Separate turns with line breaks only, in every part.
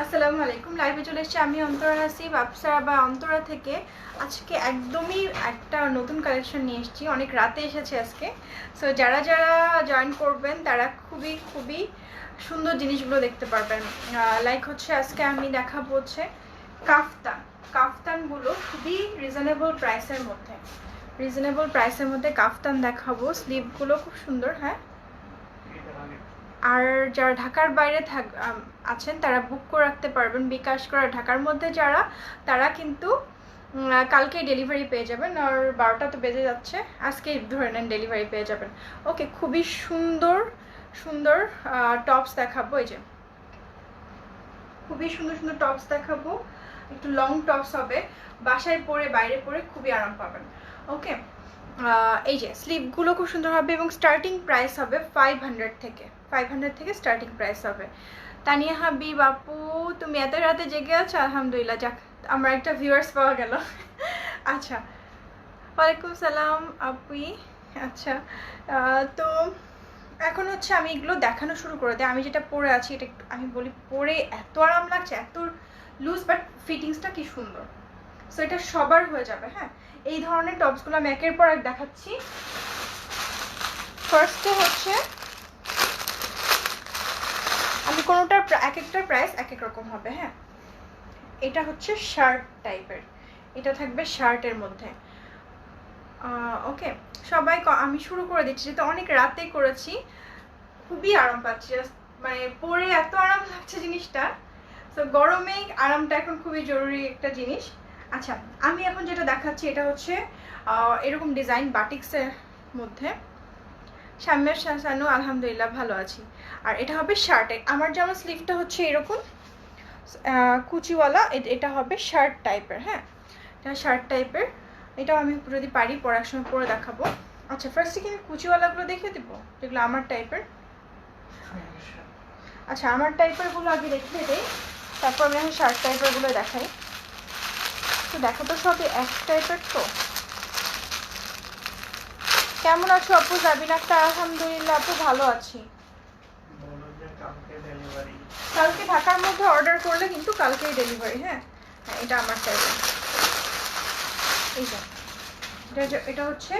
আসসালামু আলাইকুম। লাইভে চলে এসেছি আমি অন্তরা হাসিব আপসারা বা অন্তরা থেকে। আজকে একদমই একটা নতুন কালেকশন নিয়ে এসেছি, অনেক রাতে এসেছে আজকে। সো যারা যারা জয়েন করবেন তারা খুবই খুবই সুন্দর জিনিসগুলো দেখতে পারবেন। লাইক হচ্ছে আজকে আমি দেখাবো হচ্ছে কাফতানগুলো খুবই রিজনেবল প্রাইসের মধ্যে কাফতান দেখাবো। স্লিভগুলো খুব সুন্দর। হ্যাঁ, আর যারা ঢাকার বাইরে আছেন তারা বুক করে রাখতে পারবেন বিকাশ করা। ঢাকার মধ্যে যারা, তারা কিন্তু কালকেই ডেলিভারি পেয়ে যাবেন। আর 12টা তো বেজে যাচ্ছে, আজকেই ধরে নেন ডেলিভারি পেয়ে যাবেন। ওকে, খুবই সুন্দর সুন্দর টপস দেখাবো। এই যে খুবই সুন্দর সুন্দর টপস দেখাবো, একটু লং টপস হবে, বাসায় পরে বাইরে পরে খুবই আরাম পাবেন। ওকে, এই যে স্লিভগুলো খুব সুন্দর হবে এবং স্টার্টিং প্রাইস হবে 500 থেকে স্টার্টিং প্রাইস হবে। তানিয়া হাবিব আপু, তুমি এত রাতে জেগে আছো? আলহামদুলিল্লাহ, যাক আমার একটা ভিউয়ার্স পাওয়া গেল। আচ্ছা, ওয়ালাইকুম সালাম আপুই। আচ্ছা, তো এখন হচ্ছে আমি এগুলো দেখানো শুরু করে দিই। আমি যেটা পরে আছি এটা একটু আমি বলি, পরে এত আরাম লাগছে, এত লুজ, বাট ফিটিংসটা কি সুন্দর। সো এটা সবার হয়ে যাবে। হ্যাঁ, এই ধরনের টপসগুলো আমি একের পর এক দেখাচ্ছি। ফার্স্টে হচ্ছে আমি কোনোটার এক একটার প্রাইস এক এক রকম হবে। হ্যাঁ, এটা হচ্ছে শার্ট টাইপের, এটা থাকবে শার্টের মধ্যে। ওকে, সবাই আমি শুরু করে দিচ্ছি, যেহেতু অনেক রাতে করেছি, খুবই আরাম পাচ্ছি, মানে পরে এত আরাম লাগছে জিনিসটা। তো গরমে আরামটা এখন খুবই জরুরি একটা জিনিস। আচ্ছা, আমি এখন যেটা দেখাচ্ছি এটা হচ্ছে এরকম ডিজাইন বাটিক্সের মধ্যে। শাম্যের শাসানু, আলহামদুলিল্লাহ ভালো আছি। আর এটা হবে শার্টে, আমার যেমন স্লিভটা হচ্ছে এরকম কুচিওয়ালা, এটা হবে শার্ট টাইপের। হ্যাঁ, এটা শার্ট টাইপের, এটাও আমি যদি পারি পরে এক সময় পরে দেখাবো। আচ্ছা, ফার্স্টে কি আমি কুচিওয়ালাগুলো দেখিয়ে দেবো, যেগুলো আমার টাইপের। আচ্ছা, আমার টাইপেরগুলো আগে দেখিয়ে দেই, তারপর আমি এখন শার্ট টাইপেরগুলো দেখাই। তো দেখো তো সবই এক টাইপের। তো কেমন আছো আপু? জাবিন আক্তার, আলহামদুলিল্লাহ আপু ভালো আছি। কালকে ঢাকার মধ্যে অর্ডার করলে কিন্তু কালকেই ডেলিভারি। হ্যাঁ, এটা আমার টাইপের। এটা হচ্ছে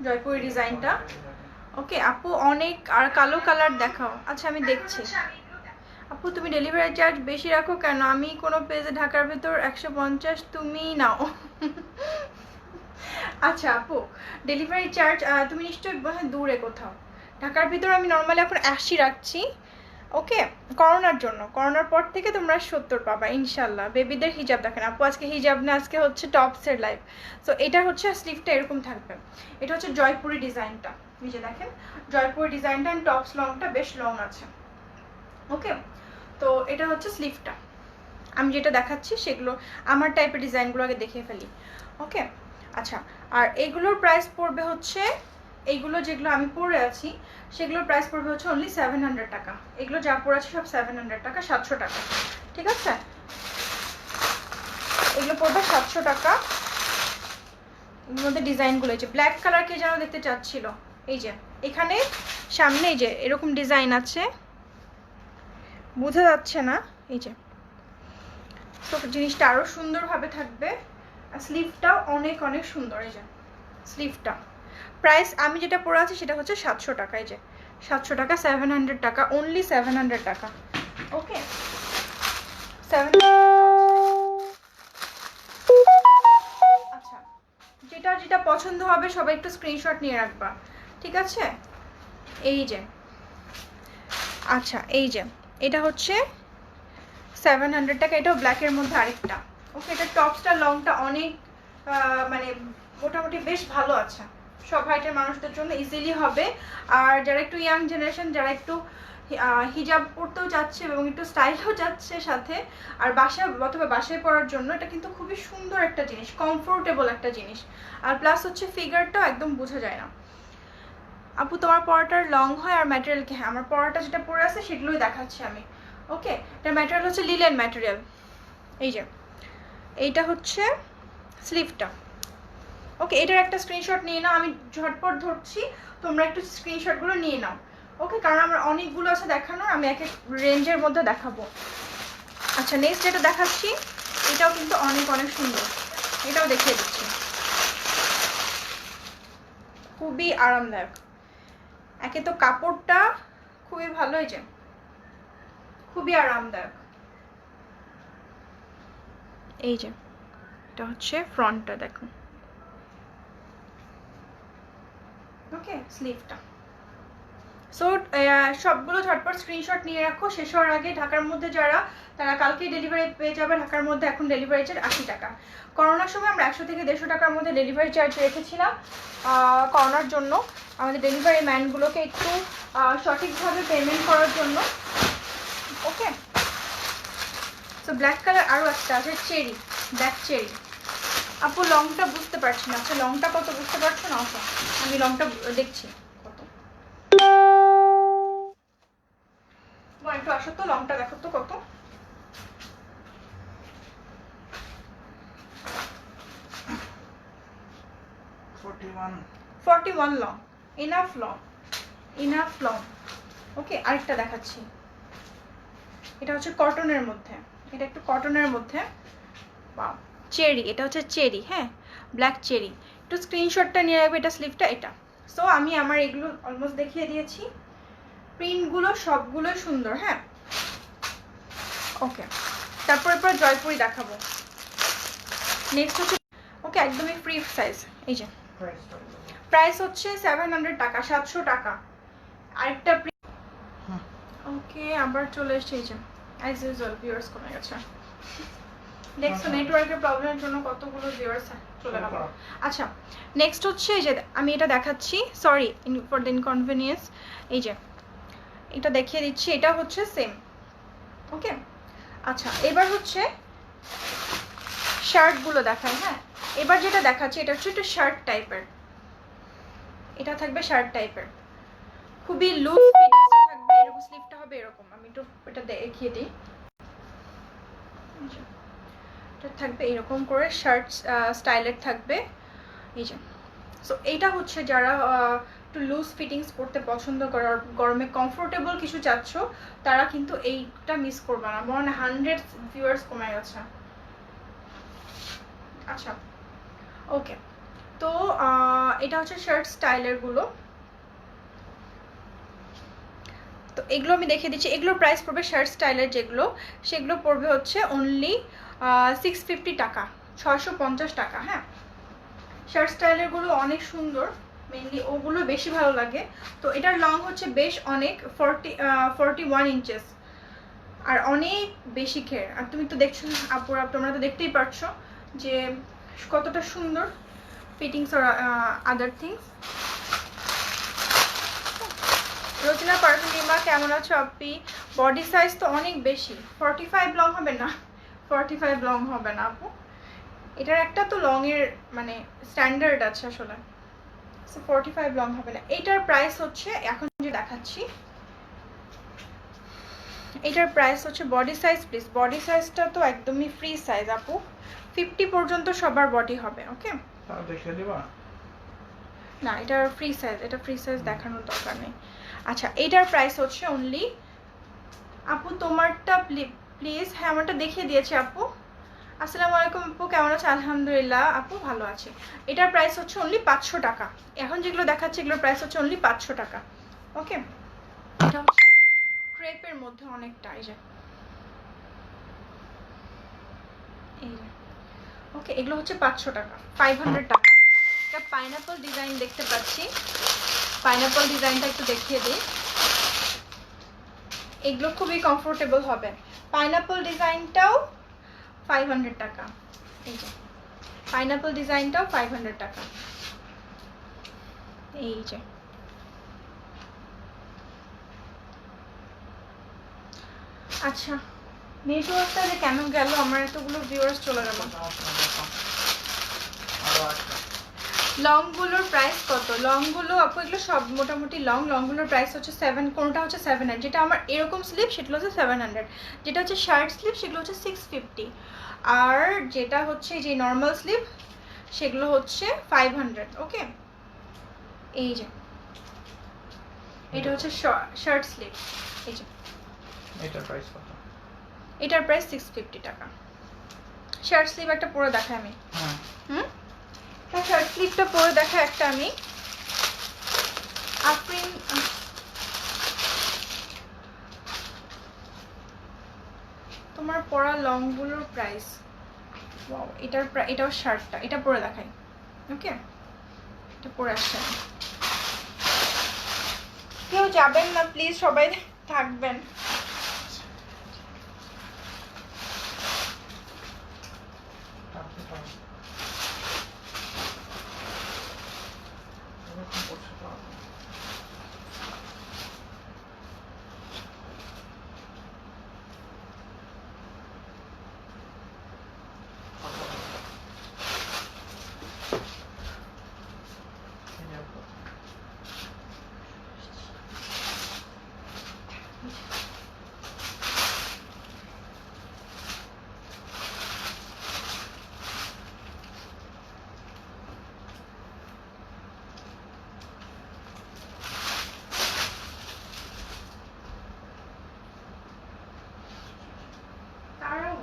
জয়পুরি ডিজাইনটা। ওকে আপু, অনেক আর কালো কালার দেখাও। আচ্ছা, আমি দেখছি। আপু তুমি ডেলিভারি চার্জ বেশি রাখো কেন? আমি কোনো পেজে ঢাকার ভেতর 150, তুমি নাও। আচ্ছা আপু, ডেলিভারি চার্জ তুমি নিশ্চয়ই দূরে কোথাও। ঢাকার ভিতর আমি নর্মালি এখন 80 রাখছি। ওকে, করোনার জন্য, করোনার পর থেকে তোমরা 70 পাবা ইনশাল্লাহ। বেবিদের হিজাব দেখেন আপু, আজকে হিজাব না, আজকে হচ্ছে টপসের লাইভ। সো এটা হচ্ছে স্লিভটা এরকম থাকবে। এটা হচ্ছে জয়পুরি ডিজাইনটা, নিচে দেখেন জয়পুরি ডিজাইনটা, অ্যান্ড টপস লংটা বেশ লং আছে। ওকে, তো এটা হচ্ছে স্লিভটা। আমি যেটা দেখাচ্ছি সেগুলো আমার টাইপের ডিজাইনগুলো আগে দেখিয়ে ফেলি। ওকে, আচ্ছা, আর এগুলোর প্রাইস পড়বে হচ্ছে, এইগুলো যেগুলো আমি পরে আছি সেগুলোর প্রাইস পড়বে হচ্ছে অনলি 700 টাকা। এগুলো যা পরে আছে সব 700 টাকা, 700 টাকা। ঠিক আছে, এগুলো পড়বে 700 টাকা। এর মধ্যে ডিজাইনগুলো, এই যে ব্ল্যাক কালার কে যেন দেখতে চাচ্ছিল, এই যে এখানে সামনে এই যে এরকম ডিজাইন আছে, বোঝা যাচ্ছে না, এই যে। তো জিনিসটা আরো সুন্দরভাবে থাকবে। স্লিভটাও অনেক অনেক সুন্দর। এই যে স্লিভটা, প্রাইস আমি যেটা পরে আছি সেটা হচ্ছে 700 টাকা। এই যে 700 টাকা, 700 টাকা, অনলি 700 টাকা। ওকে, 700। আচ্ছা, যেটা যেটা পছন্দ হবে সবাই একটু স্ক্রিনশট নিয়ে রাখবা, ঠিক আছে? এই যে, আচ্ছা এই যে এটা হচ্ছে 700 টাকা। এটাও ব্ল্যাকের মধ্যে আরেকটা। ওকে, এটা টপসটা লংটা অনেক মানে মোটামুটি বেশ ভালো আছে, সব হাইটের মানুষদের জন্য ইজিলি হবে। আর যারা একটু ইয়াং জেনারেশন, যারা একটু হিজাব পরতেও যাচ্ছে এবং একটু স্টাইলও যাচ্ছে সাথে, আর বাসায় অথবা বাসায় পরার জন্য এটা কিন্তু খুবই সুন্দর একটা জিনিস, কমফোর্টেবল একটা জিনিস। আর প্লাস হচ্ছে ফিগারটাও একদম বোঝা যায় না। আপু তোমার পরাটার লং হয় আর ম্যাটেরিয়াল কি? হ্যাঁ, আমার পরাটা যেটা পরে আছে সেগুলোই দেখাচ্ছি আমি। ওকে, এটার ম্যাটেরিয়াল হচ্ছে লিলেন ম্যাটেরিয়াল। এই যে এইটা হচ্ছে স্লিভটা। ওকে, এটার একটা স্ক্রিনশট নিয়ে নাও, আমি ঝটপট ধরছি, তোমরা একটু স্ক্রিনশটগুলো নিয়ে নাও। ওকে, কারণ আমার অনেকগুলো আছে দেখানোর, আমি এক এক রেঞ্জের মধ্যে দেখাবো। আচ্ছা নেক্সট যেটা দেখাচ্ছি এটাও কিন্তু অনেক অনেক সুন্দর, এটাও দেখিয়ে দিচ্ছি, খুবই আরামদায়ক। একে তো কাপড়টা খুবই ভালো, হয়েছে খুবই আরামদায়ক। এই যে এটা হচ্ছে ফ্রন্টটা, দেখুন। ওকে, স্লিভটা। সো সবগুলো ঝটপট স্ক্রিনশট নিয়ে রাখো, শেষ হওয়ার আগে। ঢাকার মধ্যে যারা, তারা কালকেই ডেলিভারি পেয়ে যাবে। ঢাকার মধ্যে এখন ডেলিভারি চার্জ 80 টাকা। করোনার সময় আমরা 100 থেকে 150 টাকার মধ্যে ডেলিভারি চার্জ রেখেছিলাম করোনার জন্য, আমাদের ডেলিভারি ম্যানগুলোকে একটু সঠিকভাবে পেমেন্ট করার জন্য। ওকে, সো ব্ল্যাক কালার আরও একটা আছে, চেরি, ব্ল্যাক চেরি। আপু লংটা বুঝতে পারছি না। আচ্ছা লংটা কত বুঝতে পারছো না? ওকে, আমি লংটা দেখছি কত। একটু আসো তো, লংটা দেখো তো কত। 41 long, enough long, enough long. Okay, আরেকটা দেখাচ্ছি, এটা হচ্ছে কটনের মধ্যে, এটা একটু কটনের মধ্যে, চেরি, এটা হচ্ছে চেরি, হ্যাঁ ব্ল্যাক চেরি। একটু স্ক্রিনশটটা নিয়ে রাখবে, এটা স্লিভটা এটা। সো আমি আমার এগুলো অলমোস্ট দেখিয়ে দিয়েছি, প্রিন্টগুলো সবগুলো সুন্দর। হ্যাঁ ওকে, তারপরে পর জয়পুরি দেখাবো। নেক্সট হচ্ছে, ওকে একদমই ফ্রি সাইজ। এই যে প্রাইস হচ্ছে 700 টাকা, 700 টাকা। আরেকটা ওকে, আবার চলে এসেছে। এই যে অ্যাজ ইউজুয়াল ভিউয়ার্স কমে গেছে, দেখছো নেটওয়ার্কের প্রবলেমের জন্য কতগুলো ভিউয়ার্স চলে গেল। আচ্ছা নেক্সট হচ্ছে, এই যে আমি এটা দেখাচ্ছি, সরি ফর দ্য ইনকনভিনিয়েন্স। এই যে এটা দেখিয়ে দিচ্ছি, এটা হচ্ছে সেম। ওকে, আচ্ছা এবার হচ্ছে শার্টগুলো দেখাই। হ্যাঁ, এবার যেটা দেখাচ্ছি এটা হচ্ছে একটু শার্ট টাইপের, এটা থাকবে শার্ট টাইপের, খুবই লুজ ফিটিংসে থাকবে, এরকম স্লিভটা হবে এরকম। আমি একটু এটা দেখিয়ে দিই, এটা থাকবে এরকম করে শার্ট স্টাইলের থাকবে। এই যে সো এইটা হচ্ছে যারা একটু লুজ ফিটিংস পরতে পছন্দ করে, গরমে কমফোর্টেবল কিছু চাচ্ছ, তারা কিন্তু এইটা মিস করবে না। মনে 100 ভিউয়ার্স কমে গেছে। আচ্ছা ওকে, তো এটা হচ্ছে শার্ট স্টাইলের গুলো। তো এগুলো আমি দেখিয়ে দিচ্ছি, এগুলোর প্রাইস পড়বে শার্ট স্টাইলের যেগুলো, সেগুলো পড়বে হচ্ছে অনলি 650 টাকা, 650 টাকা। হ্যাঁ, শার্ট স্টাইলের গুলো অনেক সুন্দর, মেনলি ওগুলো বেশি ভালো লাগে। তো এটার লং হচ্ছে বেশ অনেক, 41 ইঞ্চেস, আর অনেক বেশি ঘের। আর তুমি তো দেখছো আপুরা, তোমরা তো দেখতেই পারছো যে কতটা সুন্দর ফিটিংস আর আদার থিংস। রচনা পারফিউমা কেমন আছো আপনি? বডি সাইজ তো অনেক বেশি, 45 লং হবে না, 45 লং হবে না আপু, এটার একটা তো লং এর মানে স্ট্যান্ডার্ড আছে আসলে, সো 45 লং হবে না। এটার প্রাইস হচ্ছে, এখন যে দেখাচ্ছি এটার প্রাইস হচ্ছে, বডি সাইজ প্লিজ, বডি সাইজটা তো একদমই ফ্রি সাইজ আপু, 50 পর্যন্ত সবার বডি হবে। ওকে,
দেখে দিবা
না এটা ফ্রি সাইজ, এটা ফ্রি সাইজ দেখানোর দরকার নেই। আচ্ছা এটার প্রাইস হচ্ছে অনলি, আপু তোমারটা প্লিজ, হ্যাঁ আমারটা দেখিয়ে দিয়েছি আপু। আসসালামু আলাইকুম আপু, কেমন আছে? আলহামদুলিল্লাহ আপু ভালো আছে। এটার প্রাইস হচ্ছে অনলি 500 টাকা। এখন যেগুলো দেখাচ্ছে এগুলোর প্রাইস হচ্ছে অনলি 500 টাকা। ওকে, এটা হচ্ছে ক্রেপের মধ্যে অনেকটা, এই যে ওকে, এগুলো হচ্ছে 500 টাকা, 500 টাকা। এটা পাইনাপল ডিজাইন দেখতে পাচ্ছি, পাইনাপল ডিজাইনটা একটু দেখিয়ে দিই, এগুলো খুবই কমফোর্টেবল হবে। পাইনাপল ডিজাইনটাও 500 টাকা, এই যে পাইনাপল ডিজাইনটাও 500 টাকা। এই যে আচ্ছা, নেটওয়ার্কটা যে কেন গেল, আমার এতগুলো ভিউয়ার্স চলে গেল। লংগুলোর প্রাইস কত? লংগুলো আপু এগুলো সব মোটামুটি লংগুলোর প্রাইস হচ্ছে 7, কোনটা হচ্ছে 700, যেটা আমার এরকম স্লিভ সেগুলো হচ্ছে 700, যেটা হচ্ছে শার্ট স্লিভ সেগুলো হচ্ছে 650, আর যেটা হচ্ছে যে নর্মাল স্লিভ সেগুলো হচ্ছে 500। ওকে, এই যে এটা হচ্ছে শার্ট স্লিভ। এই যে
এটার প্রাইস কত?
এটার প্রাইস 650 টাকা। শার্ট স্লিভ একটা পরে দেখাই আমি। হুম, শার্ট স্লিভটা পরে দেখা একটা আমি। আফরিন তোমার পরা লংগুলোর প্রাইস, ওয়াও, এটাও শার্টটা, এটা পরে দেখাই। ওকে, এটা পরে আসছে। কেউ যাবেন না প্লিজ, সবাই থাকবেন।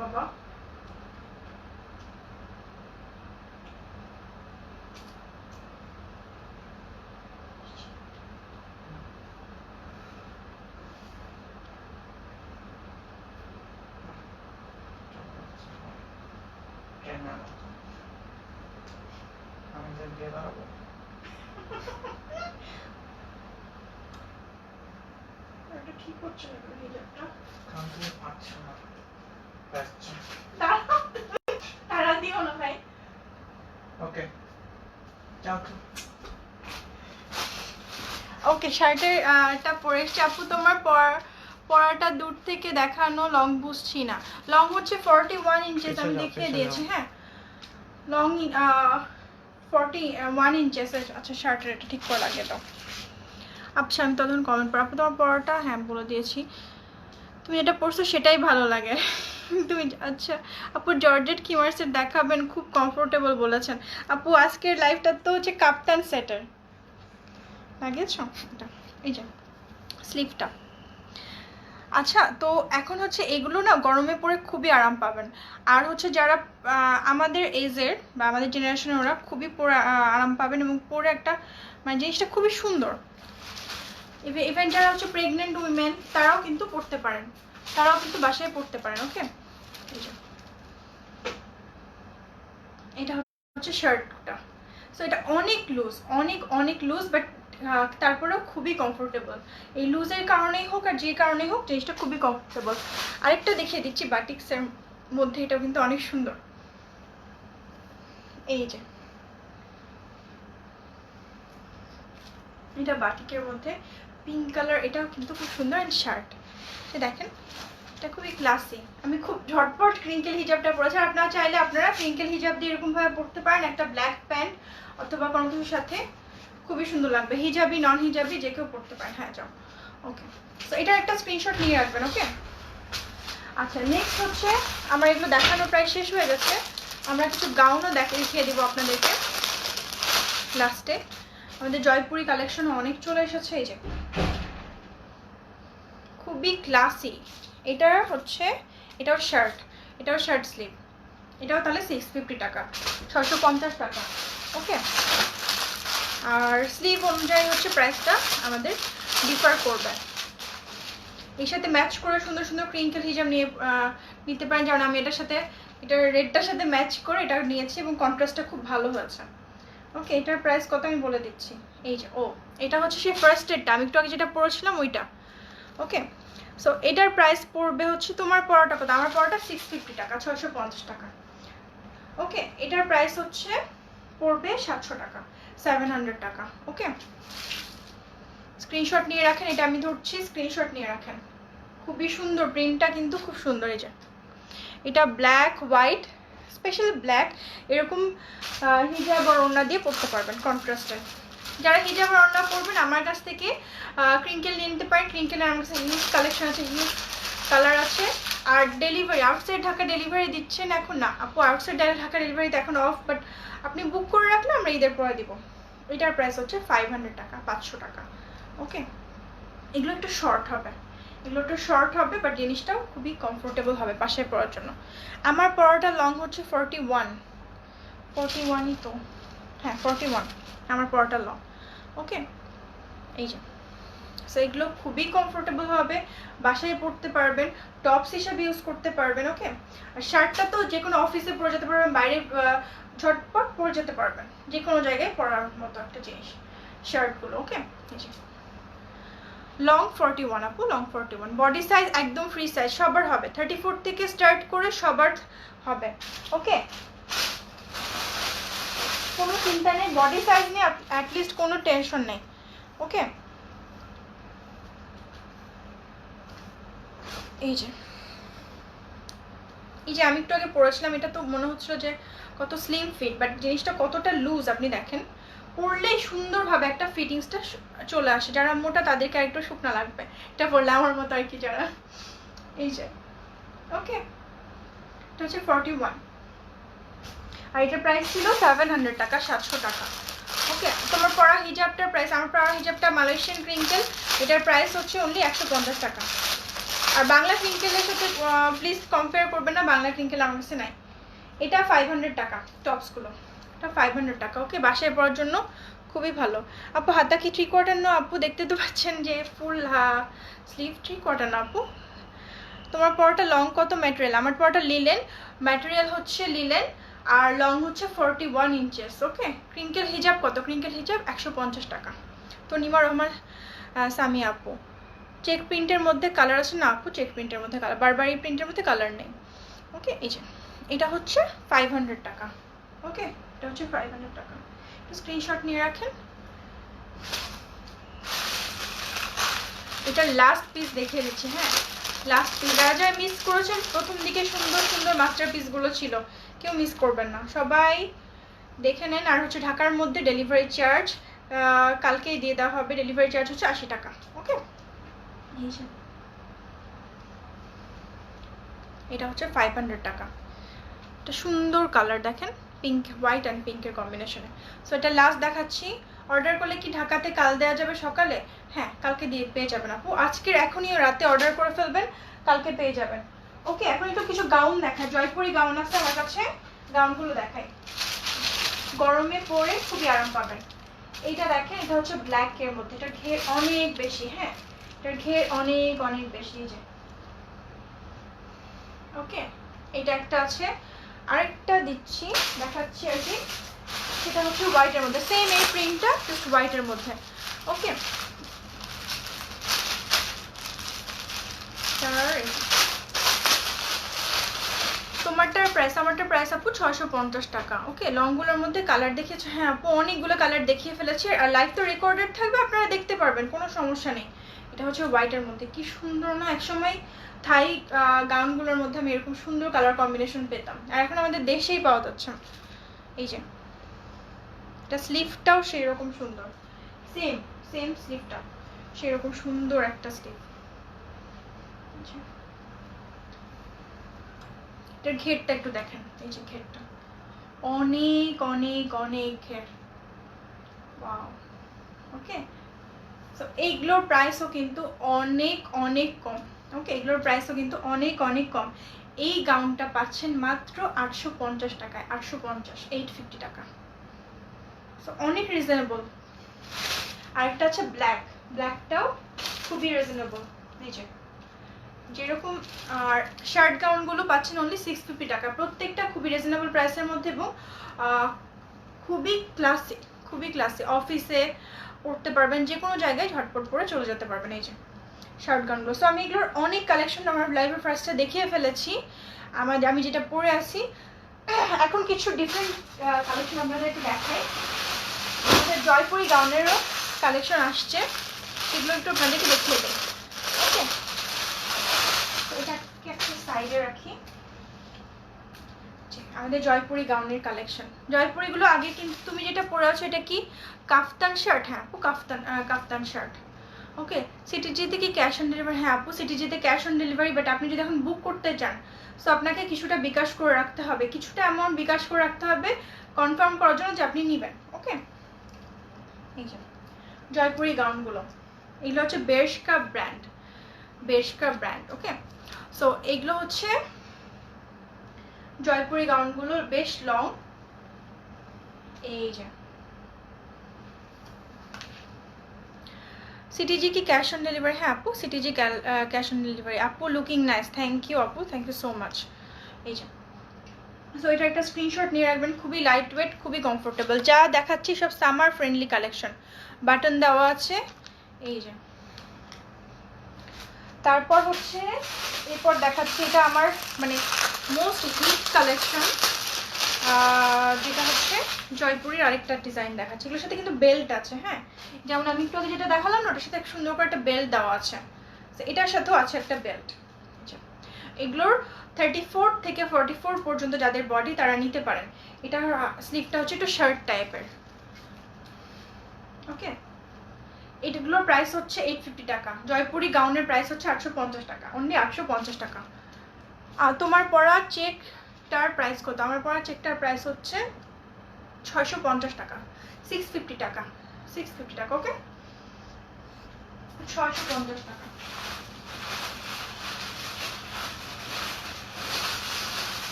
বাবা
আমি যে দিয়ে দাঁড়াবো
এটা ঠিক হচ্ছে না কেন হিজাবটা?
কারণ তুমি পাচ্ছ না, ব্যস্ত।
তারা দিও না ভাই।
ওকে যাও তো।
ওকে, শার্টের টা পরে এসছি। আপু তোমার পরাটা দূর থেকে দেখানো লং বুঝছি না। লং হচ্ছে 41 ইঞ্চেস, আমি দেখিয়ে দিয়েছি। হ্যাঁ, লং 41 ইঞ্চেস। আচ্ছা, শার্টের এটা ঠিক করে লাগে তো। আচ্ছা, আমি তখন কমেন্ট পড়া। আপু তোমার পরাটা, হ্যাঁ বলে দিয়েছি, তুমি যেটা পরছো সেটাই ভালো লাগে। তুমি আচ্ছা আপু জর্জেট কিমার্সের দেখাবেন, খুব কমফোর্টেবল বলেছেন। আপু আজকের লাইফটা তো হচ্ছে কাপ্তান সেটের, লাগিয়েছ এটা, এই যে স্লিভটা। আচ্ছা, তো এখন হচ্ছে এগুলো না গরমে পরে খুবই আরাম পাবেন। আর হচ্ছে যারা আমাদের এজের বা আমাদের জেনারেশনের, ওরা খুবই পরে আরাম পাবেন এবং পরে একটা মানে জিনিসটা খুবই সুন্দর। ইভেন যারা হচ্ছে প্রেগনেন্ট উইমেন তারাও কিন্তু পড়তে পারেন, তারাও কিন্তু বাসায় পড়তে পারেন। ওকে, এটা হচ্ছে শার্টটা। সো এটা অনেক লুজ, অনেক লুজ, বাট তারপরেও খুবই কমফোর্টেবল। এই লুজের কারণেই হোক আর যে কারণেই হোক, জিনিসটা খুবই কমফোর্টেবল। আরেকটা দেখিয়ে দিচ্ছি বাটিক্সের মধ্যে, এটা কিন্তু অনেক সুন্দর। এই যে এটা বাটিকের মধ্যে পিঙ্ক কালার, এটাও কিন্তু খুব সুন্দর। অ্যান্ড শার্ট দেখেন, এটা খুবই ক্লাসি। আমি খুব ঝটপট ক্রিঙ্কেল হিজাবটা পরেছি। আপনারা চাইলে আপনারা ক্রিঙ্কেল হিজাব দিয়ে এরকমভাবে পরতে পারেন, একটা ব্ল্যাক প্যান্ট অথবা কোনো কিছুর সাথে, খুবই সুন্দর লাগবে। হিজাবি নন হিজাবি যে কেউ পরতে পারেন। হ্যাঁ যাও। ওকে, তো এটার একটা স্ক্রিনশট নিয়ে রাখবেন। ওকে, আচ্ছা নেক্সট হচ্ছে আমার এগুলো দেখানো প্রায় শেষ হয়ে গেছে। আমরা কিছু গাউনও দেখিয়ে দিব আপনাদেরকে লাস্টে। আমাদের জয়পুরি কালেকশন অনেক চলে এসেছে। এই যে খুবই ক্লাসি। এটা হচ্ছে, এটাও শার্ট স্লিভ, এটাও তাহলে 650 টাকা, 650 টাকা। ওকে, আর স্লিভ অনুযায়ী হচ্ছে প্রাইসটা আমাদের ডিফার করবে। এর সাথে ম্যাচ করে সুন্দর সুন্দর ক্রিঙ্কেল হিজাব নিতে পারেন। যেমন আমি এটার সাথে, এটার রেডটার সাথে ম্যাচ করে এটা নিয়েছি এবং কন্ট্রাস্টটা খুব ভালো হয়েছে। ওকে, এটার প্রাইস কত আমি বলে দিচ্ছি। এই যে এটা হচ্ছে সেই ফার্স্ট রেডটা, আমি একটু আগে যেটা পরেছিলাম ওইটা। ওকে, সো এটার প্রাইস পড়বে হচ্ছে, তোমার পড়াটা কত? আমার পড়াটা 650 টাকা, 650 টাকা। ওকে, এটার প্রাইস হচ্ছে পড়বে 700 টাকা, 700 টাকা। ওকে, স্ক্রিনশট নিয়ে রাখেন, এটা আমি ধরছি, স্ক্রিনশট নিয়ে রাখেন। খুবই সুন্দর প্রিন্টটা, কিন্তু খুব সুন্দর। এই যে এটা ব্ল্যাক হোয়াইট, স্পেশাল ব্ল্যাক, এরকম হিজাব আর ওড়না দিয়ে পরতে পারবেন কন্ট্রাস্টের। যারা হিজাব আর ওড়না পরবেন আমার কাছ থেকে ক্রিঙ্কেল নিয়ে নিতে পারেন। ক্রিঙ্কেলের আমার কাছে হিউজ কালেকশন আছে, হিউজ কালার আছে। আর ডেলিভারি, আউটসাইড ঢাকা ডেলিভারি দিচ্ছেন এখন? না আপু, আউটসাইড ঢাকা ডেলিভারিতে এখন অফ, বাট আপনি বুক করে রাখলে আমরা ঈদের পরে দিব। এটার প্রাইস হচ্ছে 500 টাকা, 500 টাকা। ওকে, এগুলো একটু শর্ট হবে, এগুলো একটু শর্ট হবে, বাট জিনিসটাও খুবই কমফোর্টেবল হবে বাসায় পরার জন্য। আমার পরাটা লং হচ্ছে 41ই তো, হ্যাঁ 41 আমার পরাটা লং। ওকে, এই যে সো এগুলো খুবই কমফোর্টেবল হবে, বাসায় পরতে পারবেন, টপস হিসাবে ইউজ করতে পারবেন। ওকে, আর শার্টটা তো যে কোনো অফিসে পরে যেতে পারবেন, বাইরে ঝটপট পরে যেতে পারবেন, যে কোনো জায়গায় পরার মতো একটা জিনিস শার্টগুলো। ওকে, লং 41 আপু, লং 41। বডি সাইজ একদম ফ্রি সাইজ, সবার হবে, 34 থেকে স্টার্ট করে সবার হবে। ওকে, কোনো চিন্তা নেই, বডি সাইজ নিয়ে অ্যাটলিস্ট কোনো টেনশন নেই। ওকে, এই যে আমি একটু আগে পরেছিলাম, এটা তো মনে হচ্ছিল যে কত স্লিম ফিট, বাট জিনিসটা কতটা লুজ আপনি দেখেন, পরলেই সুন্দরভাবে একটা ফিটিংসটা চলে আসে। যারা মোটা তাদেরকে আরেকটু শুকনা লাগবে এটা পরলে, আমার মতো আর কি যারা। এই যে ওকে, এটা হচ্ছে 41, আর এটার প্রাইস ছিল 700 টাকা, 700 টাকা। ওকে, তোমার পরা হিজাবটার প্রাইস, আমার পরা হিজাবটা মালয়েশিয়ান ক্রিঙ্কেল, এটার প্রাইস হচ্ছে অনলি 150 টাকা। আর বাংলা ক্রিঙ্কেলের সাথে প্লিজ কম্পেয়ার করবেন না, বাংলা ক্রিঙ্কেল আমার কাছে নাই। এটা 500 টাকা, টপসগুলো এটা 500 টাকা। ওকে, বাসায় পরার জন্য খুবই ভালো। আপু হাতা কি 3/4 না আপু? দেখতে তো পাচ্ছেন যে ফুল স্লিভ 3/4 না আপু। তোমার পরাটা লং কত ম্যাটেরিয়াল? আমার পরাটা লিলেন, ম্যাটেরিয়াল হচ্ছে লিলেন, আর লং হচ্ছে 41 ইঞ্চেস। ওকে, ক্রিঙ্কেল হিজাব কত? ক্রিঙ্কেল হিজাব 150 টাকা। তো নিমা রহমান সামি আপু, চেক প্রিন্টের মধ্যে কালার আছে না আপু? চেক প্রিন্টের মধ্যে কালার, বারবারি প্রিন্টের মধ্যে কালার নেই। ওকে, এই যে এটা হচ্ছে 500 টাকা। ওকে, এটা হচ্ছে 500 টাকা, স্ক্রিনশট নিয়ে রাখেন। এটা লাস্ট পিস দেখিয়ে দিচ্ছি, হ্যাঁ লাস্ট পিস। যারা যারা মিস করেছেন, প্রথম দিকে সুন্দর সুন্দর মাস্টার পিসগুলো ছিল, কেউ মিস করবেন না, সবাই দেখে নেন। আর হচ্ছে ঢাকার মধ্যে ডেলিভারি চার্জ কালকেই দিয়ে দেওয়া হবে, ডেলিভারি চার্জ হচ্ছে 80 টাকা। ওকে, এটা হচ্ছে 500 টাকা। এটা সুন্দর কালার দেখেন, পিঙ্ক, হোয়াইট অ্যান্ড পিঙ্কের কম্বিনেশনে। সো এটা লাস্ট দেখাচ্ছি। অর্ডার করলে কি ঢাকাতে কাল দেওয়া যাবে সকালে? হ্যাঁ, কালকে দিয়ে পেয়ে যাবেন আপু। আজকের এখনই রাতে অর্ডার করে ফেলবেন, কালকে পেয়ে যাবেন। ওকে, এখন একটু কিছু গাউন দেখায়, জয়পুরি গাউন আছে আমার কাছে, গাউনগুলো দেখাই, গরমে পরে খুবই আরাম পাবেন। এইটা দেখেন, এটা হচ্ছে ব্ল্যাক এর মধ্যে, এটা ঘের অনেক বেশি, হ্যাঁ এটার ঘের অনেক অনেক বেশি। এই যে ওকে, এটা একটা আছে, আরেকটা দিচ্ছি দেখাচ্ছি আর কি, সেটা হচ্ছে হোয়াইটের মধ্যে, সেম এই প্রিন্টটা জাস্ট হোয়াইটের মধ্যে। ওকে, তোমারটার প্রাইস, আমারটার প্রাইস আপু 650 টাকা। ওকে, লংগুলোর মধ্যে কালার দেখিয়েছে, হ্যাঁ আপু অনেকগুলো কালার দেখিয়ে ফেলেছি, আর লাইভ তো রেকর্ডেড থাকবে, আপনারা দেখতে পারবেন, কোনো সমস্যা নেই। এটা হচ্ছে হোয়াইটের মধ্যে, কি সুন্দর না, একসময় থাই গাউনগুলোর মধ্যে আমি এরকম সুন্দর কালার কম্বিনেশন পেতাম, আর এখন আমাদের দেশেই পাওয়া যাচ্ছে। এই যে এটা স্লিভটাও সেই রকম সুন্দর, সেম সেম স্লিভটা সেরকম সুন্দর একটা স্লিভ। এটার ঘেরটা একটু দেখেন, এই যে ঘেরটা অনেক অনেক অনেক ঘের, ওয়াও। ওকে, সো এইগুলোর প্রাইসও কিন্তু অনেক অনেক কম। ওকে, এগুলোর প্রাইসও কিন্তু অনেক অনেক কম। এই গাউনটা পাচ্ছেন মাত্র 850 টাকায়, 850, 850 টাকা, সো অনেক রিজনেবল। আরেকটা আছে ব্ল্যাক, ব্ল্যাকটাও খুবই রিজনেবল। এই যে যেরকম, আর শার্ট গাউনগুলো পাচ্ছেন অনলি 650 টাকা, প্রত্যেকটা খুবই রিজনেবল প্রাইসের মধ্যে, এবং খুবই ক্লাসি, খুবই ক্লাসি, অফিসে পড়তে পারবেন, যে কোনো জায়গায় ঝটপট পরে চলে যেতে পারবেন। এই যে শার্ট গাউনগুলো, সো আমি এগুলোর অনেক কালেকশন আমার লাইভের ফার্স্টে দেখিয়ে ফেলেছি, আমি যেটা পরে আসি। এখন কিছু ডিফারেন্ট কালেকশন আপনাদেরকে দেখাই, আমাদের জয়পুরি গাউনেরও কালেকশন আসছে, সেগুলো একটু আপনাদেরকে দেখিয়ে দেয়। ওকে, এটাকে একটা সাইডে রাখি। আমাদের জয়পুরি গাউনের কালেকশন, জয়পুরিগুলো আগে কিন্তু তুমি যেটা পরে আছো এটা কি কাফতান শার্ট? হ্যাঁ আপু, কাফতান শার্ট। ওকে, সিটিজিতে কি ক্যাশ অন ডেলিভারি? হ্যাঁ আপু, সিটিজিতে ক্যাশ অন ডেলিভারি, বাট আপনি যদি এখন বুক করতে চান, সো আপনাকে কিছুটা বিকাশ করে রাখতে হবে, কিছুটা অ্যামাউন্ট বিকাশ করে রাখতে হবে কনফার্ম করার জন্য যে আপনি নেবেন। ওকে, এই যে জয়পুরি গাউনগুলো, এগুলো হচ্ছে বেরশকা ব্র্যান্ড। ওকে, সো এগুলো হচ্ছে জয়পুরি গাউনগুলো, বেশ লং। এই যে সিটিজি কি ক্যাশ অন ডেলিভারি? হ্যাঁ আপু, সিটিজি ক্যাশ অন ডেলিভারি। আপু লুকিং নাইস, থ্যাংক ইউ আপু, থ্যাংক ইউ সো মাচ। এই যে, সো এটা একটা স্ক্রিনশট নিয়ে রাখবেন, খুবই লাইট ওয়েট, খুবই কমফোর্টেবল। যা দেখাচ্ছি সব সামার ফ্রেন্ডলি কালেকশন, বাটন দেওয়া আছে। এই যে, তারপর হচ্ছে এরপর দেখাচ্ছি, এটা আমার মানে মোস্ট হিট কালেকশন, যেটা হচ্ছে জয়পুরের আরেকটা ডিজাইন দেখাচ্ছি। এগুলোর সাথে কিন্তু বেল্ট আছে। হ্যাঁ, যেমন আমি একটু আগে যেটা দেখালাম না, ওটার সাথে সুন্দর করে একটা বেল্ট দেওয়া আছে, এটার সাথেও আছে একটা বেল্ট। এগুলোর 34 থেকে 44 পর্যন্ত যাদের বডি তারা নিতে পারেন। এটার স্লিভটা হচ্ছে একটু শার্ট টাইপের। ওকে, এগুলোর প্রাইস হচ্ছে 850 টাকা। জয়পুরি গাউনের প্রাইস হচ্ছে 850 টাকা, অনলি 850 টাকা। আর তোমার পরা চেকটার প্রাইস কত? আমার পরা চেকটার প্রাইস হচ্ছে 650 টাকা, 650 টাকা, 650 টাকা। ওকে, 650 টাকা।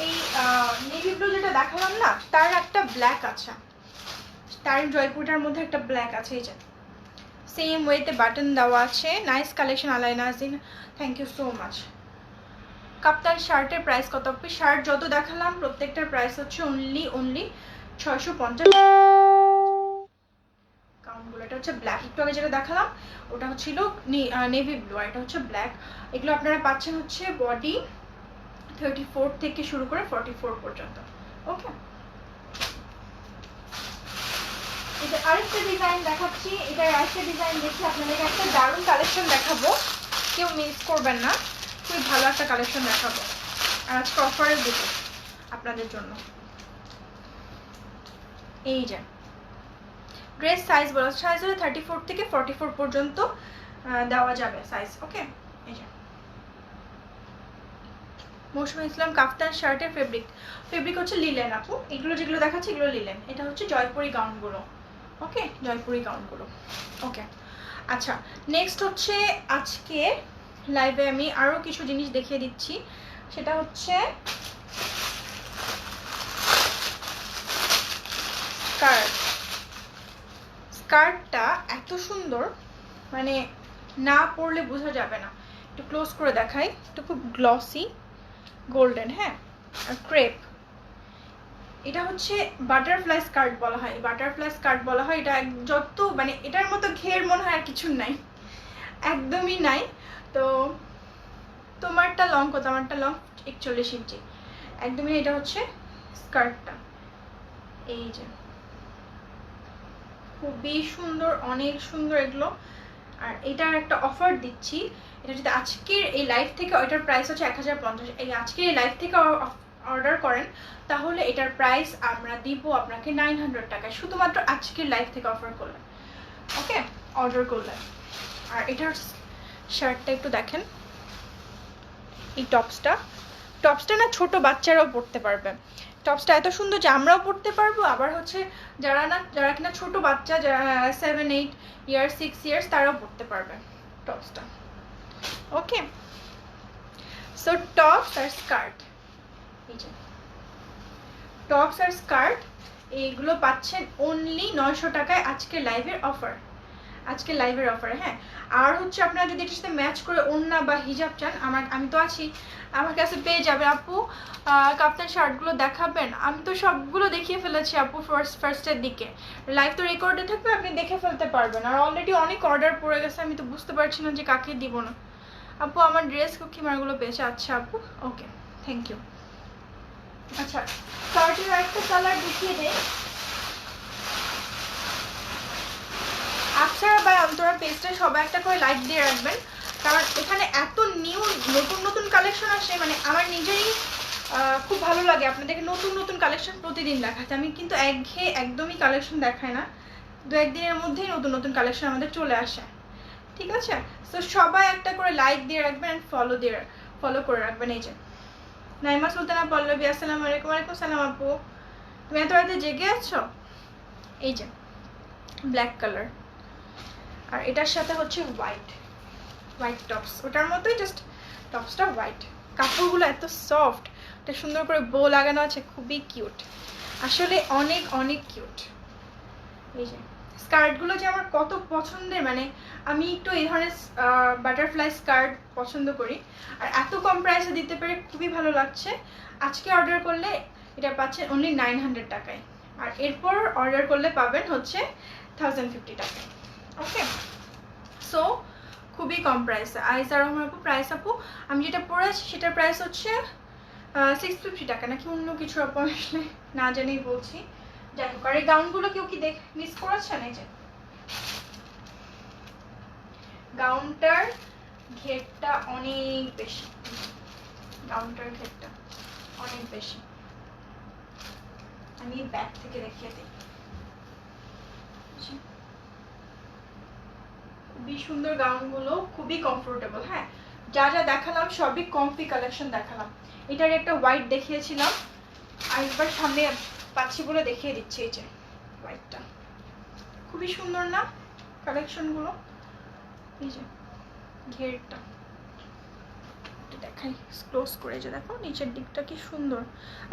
এই নেভি ব্লু যেটা দেখালাম না, তার একটা ব্ল্যাক আছে, তার জয়পুরটার মধ্যে একটা ব্ল্যাক আছে। এই যে সেম ওয়েতে বাটন দেওয়া আছে। Nice collection Alaina Nazin, thank you so much. Kaftan শার্টের প্রাইস কত? শার্ট যত দেখালাম প্রত্যেকটার প্রাইস হচ্ছে অনলি 650। কাউন্টগুলো, এটা হচ্ছে ব্ল্যাক, একটু আগে যেটা দেখালাম ওটা হচ্ছিল নেভি ব্লু, আর এটা হচ্ছে ব্ল্যাক। এগুলো আপনারা পাচ্ছেন হচ্ছে বডি 34 থেকে শুরু করে 44 পর্যন্ত। ওকে, এটা আরেকটা ডিজাইন দেখাচ্ছি। এটার আরেকটা ডিজাইন দেখি আপনাদেরকে একটা দারুণ কালেকশন দেখাবো, কেউ মিস করবেন না, খুবই ভালো একটা কালেকশন দেখাবো। আর আজকে অফারে দেব আপনাদের জন্য। এই যে ড্রেস সাইজ বলা, সাইজ হলে 34 থেকে 44 পর্যন্ত দেওয়া যাবে সাইজ। ওকে, এই যে মৌসুমী ইসলাম কাফতান শার্টের ফেব্রিক হচ্ছে লিলেন আপু। এগুলো যেগুলো দেখাচ্ছি এগুলো লিলেন। এটা হচ্ছে জয়পুরি গাউনগুলো। ওকে, জয়পুরি গাউনগুলো। ওকে, আচ্ছা নেক্সট হচ্ছে আজকে লাইভে আমি আরও কিছু জিনিস দেখিয়ে দিচ্ছি। সেটা হচ্ছে স্কার্টটা এত সুন্দর, মানে না পরলে বোঝা যাবে না। একটু ক্লোজ করে দেখাই, একটু খুব গ্লসি গোল্ডেন। হ্যাঁ, আর ক্রেপ। এটা হচ্ছে বাটারফ্লাই স্কার্ট বলা হয়, বাটারফ্লাই স্কার্ট বলা হয়। এটা যত মানে এটার মতো ঘের মনে হয় আর কিছু নাই, একদমই নাই। তো তোমারটা লং কত? আমারটা লং 41 ইঞ্চি, একদমই। এটা হচ্ছে স্কার্টটা, এই যে খুবই সুন্দর, অনেক সুন্দর এগুলো। আর এটার একটা অফার দিচ্ছি, এটা যদি আজকের এই লাইভ থেকে, এটার প্রাইস হচ্ছে 1050। এই আজকের এই লাইভ থেকে অর্ডার করেন তাহলে এটার প্রাইস আমরা দিব আপনাকে 900 টাকায়, শুধুমাত্র আজকের লাইভ থেকে অফার করলে। ওকে, অর্ডার করলে। আর এটার শার্টটা একটু দেখেন, এই টপসটা না ছোট বাচ্চারাও পরতে পারবে। টপসটা এত সুন্দর যে আমরাও পরতে পারবো, আবার হচ্ছে যারা কিনা ছোট বাচ্চা, যারা 7-8 ইয়ার্স 6 ইয়ার্স তারাও পরতে পারবে টপসটা। ওকে, সো টপস আর স্কার্ট, এই যে টপস আর স্কার্ট এইগুলো পাচ্ছেন অনলি 900 টাকায় আজকে লাইভের অফার, আজকে লাইভের অফারে। হ্যাঁ, আর হচ্ছে আপনারা যদি এটার সাথে ম্যাচ করে ওড়না বা হিজাব চান, আমি তো আছি, আমার কাছে পেয়ে যাবে। আপু কাপ্তান শার্টগুলো দেখাবেন? আমি তো সবগুলো দেখিয়ে ফেলেছি আপু ফার্স্টের দিকে। লাইভ তো রেকর্ডে থাকবে, আপনি দেখে ফেলতে পারবেন। আর অলরেডি অনেক অর্ডার পড়ে গেছে, আমি তো বুঝতে পারছি না যে কাকে দিব না। আপু আমার ড্রেস কুকিমারগুলো পেয়েছে। আচ্ছা আপু, ওকে, থ্যাংক ইউ। আচ্ছা, শার্টের একটা কালার দেখিয়ে দেয়। আপনারা বা অন্তরা পেজটা সবাই একটা করে লাইক দিয়ে রাখবেন, কারণ এখানে এত নতুন কালেকশন আসে, মানে আমার নিজেরই খুব ভালো লাগে আপনাদেরকে নতুন কালেকশন প্রতিদিন দেখাতে। আমি কিন্তু একদমই কালেকশন দেখাই না, 2-1 দিনের মধ্যেই নতুন কালেকশন আমাদের চলে আসে। ঠিক আছে, তো সবাই একটা করে লাইক দিয়ে রাখবেন অ্যান্ড ফলো করে রাখবেন। এই যে নাইমা সুলতানা পল্লবী, আসসালামু আলাইকুম। ওয়ালাইকুম সালাম আপু, তুমি এত রাতে জেগে আছো? এই যে ব্ল্যাক কালার, আর এটার সাথে হচ্ছে হোয়াইট টপস, ওটার মতোই জাস্ট টপসটা হোয়াইট। কাপড়গুলো এত সফট, এটা সুন্দর করে বো লাগানো আছে, খুবই কিউট, আসলে অনেক অনেক কিউট। এই যে স্কার্টগুলো যে আমার কত পছন্দের, মানে আমি একটু এই ধরনের বাটারফ্লাই স্কার্ট পছন্দ করি, আর এত কম প্রাইসে দিতে পেরে খুবই ভালো লাগছে। আজকে অর্ডার করলে এটা পাচ্ছেন অনলি 900 টাকায়, আর এরপর অর্ডার করলে পাবেন হচ্ছে 1050 টাকায়। ওকে, সো খুবই কম প্রাইস। আইসার রহমান আপু, প্রাইস আপু আমি যেটা পড়েছি সেটার প্রাইস হচ্ছে 650 টাকা, নাকি অন্য কিছু আপু আসলে না জানেই বলছি। যাই হোক, আর এই গাউনগুলো কেউ কি মিস করেছেন? এই যে গাউনটার ঘেরটা অনেক বেশি, গাউনটার ঘেরটা অনেক বেশি। আমি ব্যাক থেকে দেখিয়ে দিই। খুবই সুন্দর গাউনগুলো, খুবই কমফোর্টেবল। হ্যাঁ, যা যা দেখালাম সবই কমফি কালেকশন দেখালাম। এটার একটা হোয়াইট দেখিয়েছিলাম, আর একবার সামনে পাচ্ছি বলে দেখিয়ে দিচ্ছি। এই যে হোয়াইটটা খুবই সুন্দর না কালেকশনগুলো? এই যে ঘেরটা দেখাই ক্লোজ করে, যে দেখো নিচের দিকটা কি সুন্দর।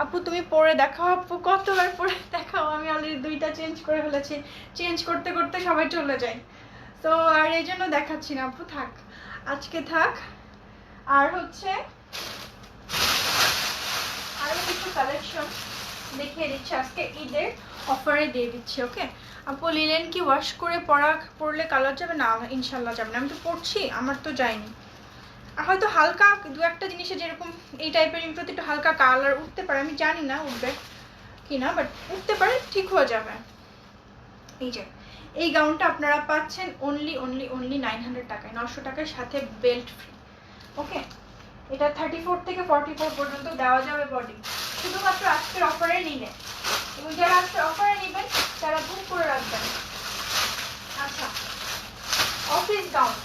আপু তুমি পরে দেখাও, আপু কতবার পরে দেখাও, আমি অলরেডি 2টা চেঞ্জ করে ফেলেছি, চেঞ্জ করতে করতে সবাই চলে যায়, তো আর এই জন্য দেখাচ্ছি না আপু, থাক আজকে থাক। আর হচ্ছে আরো কিছু কালেকশন দেখিয়ে দিচ্ছি, আজকে ঈদের অফারে দিয়ে দিচ্ছি। ওকে আপু, লিলেন কি ওয়াশ করে পরলে কালার যাবে? না ইনশাল্লাহ যাবে না, আমি তো পরছি, আমার তো যায়নি। আর হয়তো হালকা দু একটা জিনিসে যেরকম এই টাইপের ইমপ্রতি একটু হালকা কালার উঠতে পারে, আমি জানি না উঠবে কিনা, বাট উঠতে পারে, ঠিক হয়ে যাবে। এই যে এই গাউনটা আপনারা পাচ্ছেন অনলি 900 টাকায়, 900 টাকার সাথে বেল্ট ফ্রি। ওকে, এটা 34 থেকে 44 পর্যন্ত দেওয়া যাবে বডি, শুধুমাত্র আজকের অফারে নিলে, এবং যারা আজকের অফারে নেবেন তারা বুক করে রাখবেন। আচ্ছা,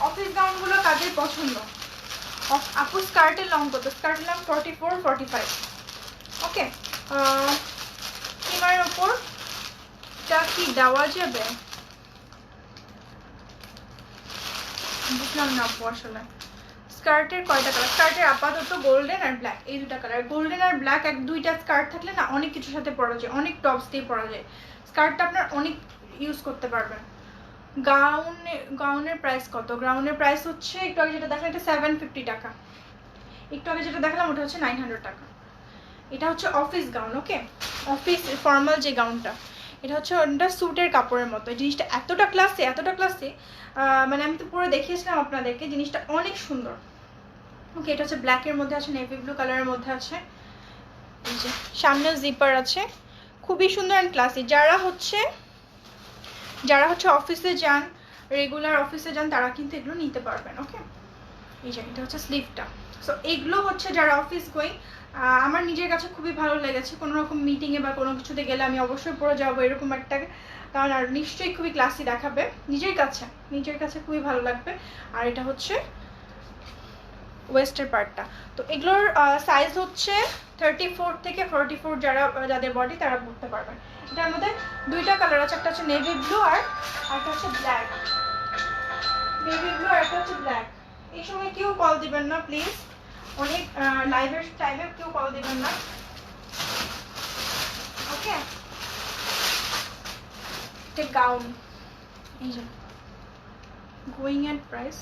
অফিস গাউনগুলো কাদের পছন্দ? আপু স্কার্টের লং কত? স্কার্টের লং 44, 45। ওকে, সীমার ওপর টা কি দেওয়া যাবে? বুঝলাম না আপু আসলে স্কার্টের কয়টা কালার? স্কার্টের আপাতত গোল্ডেন আর ব্ল্যাক, এই দুটা কালার। গোল্ডেন আর ব্ল্যাক এক দুইটা স্কার্ট থাকলে না অনেক কিছুর সাথে পরা যায়, অনেক টপস দিয়ে পরা যায়, স্কার্টটা আপনার অনেক ইউজ করতে পারবেন। গাউনের প্রাইস কত? গাউনের প্রাইস হচ্ছে, একটু আগে যেটা দেখলাম এটা 750 টাকা, একটু আগে যেটা দেখলাম ওটা হচ্ছে 900 টাকা। এটা হচ্ছে অফিস গাউন। ওকে, অফিস ফর্মাল যে গাউনটা, এটা হচ্ছে ওটা স্যুটের কাপড়ের মতো। জিনিসটা এতটা ক্লাসি, মানে আমি তো পুরো দেখিয়েছিলাম আপনাদেরকে, জিনিসটা অনেক সুন্দর। ওকে, এটা হচ্ছে ব্ল্যাকের মধ্যে আছে, নেভি ব্লু কালারের মধ্যে আছে, এই যে সামনে জিপার আছে, খুবই সুন্দর অ্যান্ড ক্লাসি। যারা হচ্ছে অফিসে যান, রেগুলার অফিসে যান, তারা কিন্তু এগুলো নিতে পারবেন। ওকে, এই যে এটা হচ্ছে স্লিভটা। সো এগুলো হচ্ছে যারা অফিস গোয়িং, আমার নিজের কাছে খুবই ভালো লেগেছে। কোনো রকম মিটিংয়ে বা কোনো কিছুতে গেলে আমি অবশ্যই পরে যাবো এরকম একটা, কারণ আর নিশ্চয়ই খুবই ক্লাসি দেখাবে, নিজের কাছে খুবই ভালো লাগবে। আর এটা হচ্ছে ওয়েস্টের পার্টটা। তো এগুলোর সাইজ হচ্ছে 34 থেকে 44, যাদের বডি তারা পরতে পারবেন। এটার মধ্যে দুইটা কালার আছে, একটা হচ্ছে নেভি ব্লু আর একটা হচ্ছে ব্ল্যাক। নেভি ব্লু আর একটা হচ্ছে ব্ল্যাক। এই সময় কেউ কল দিবেন না প্লিজ, অনেক লাইভের টাইমে কেউ কল দিবেন না। ওকে, এটা গাউন, এই যে গোয়িং এট প্রাইস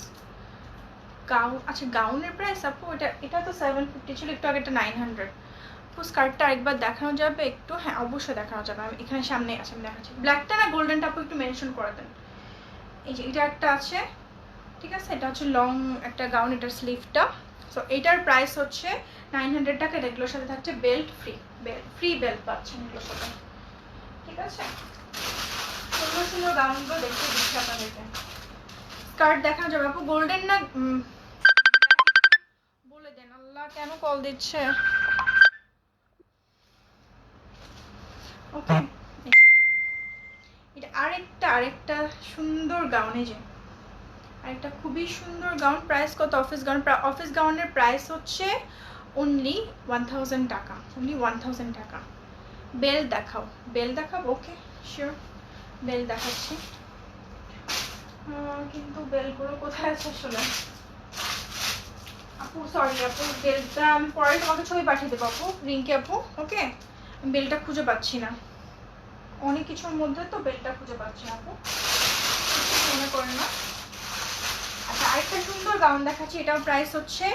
গাউন। আচ্ছা, গাউনের প্রাইস আপু এটা তো 750 ছিল, একটু আগে এটা 900। আপু স্কার্টটা আরেকবার দেখানো যাবে একটু? হ্যাঁ অবশ্যই দেখানো যাবে, আমি এখানে সামনে আছে, আমি দেখাচ্ছি। ব্ল্যাকটা না গোল্ডেনটা আপু একটু মেনশন করে দেন। এই যে এটা একটা আছে, ঠিক আছে, এটা হচ্ছে লং একটা গাউন, এটার স্লিভটা। সো এটার প্রাইস হচ্ছে 900 টাকা। এগুলোর সাথে থাকছে বেল্ট ফ্রি বেল্ট পাচ্ছেন এগুলোর সাথে, ঠিক আছে। সুন্দর সুন্দর গাউনগুলো দেখতে দিচ্ছি আপনাদেরকে। স্কার্ট দেখানো যাবে আপু? গোল্ডেন না বলে দেন। আল্লাহ, কেন কল দিচ্ছে? ওকে, এটা আরেকটা সুন্দর গাউন, এই যে আরেকটা খুবই সুন্দর গাউন। প্রাইস কত? অফিস গাউনের প্রাইস হচ্ছে অনলি 1000 টাকা, অনলি 1000 টাকা। বেল দেখাবো? ওকে শিওর, বেল দেখাচ্ছি। কিন্তু বেলগুলো কোথায় আছে আসলে আপু? সরি আপু, বেলটা আমি পরে তোমাকে ছবি পাঠিয়ে দেবো আপু, রিঙ্কি আপু। ওকে, বেলটা খুঁজে পাচ্ছি না, অনেক কিছুর মধ্যে তো বেলটা খুঁজে পাচ্ছি না আপু, কিছু মনে করে না। আচ্ছা, আরেকটা সুন্দর গাউন দেখাচ্ছি, এটাও প্রাইস হচ্ছে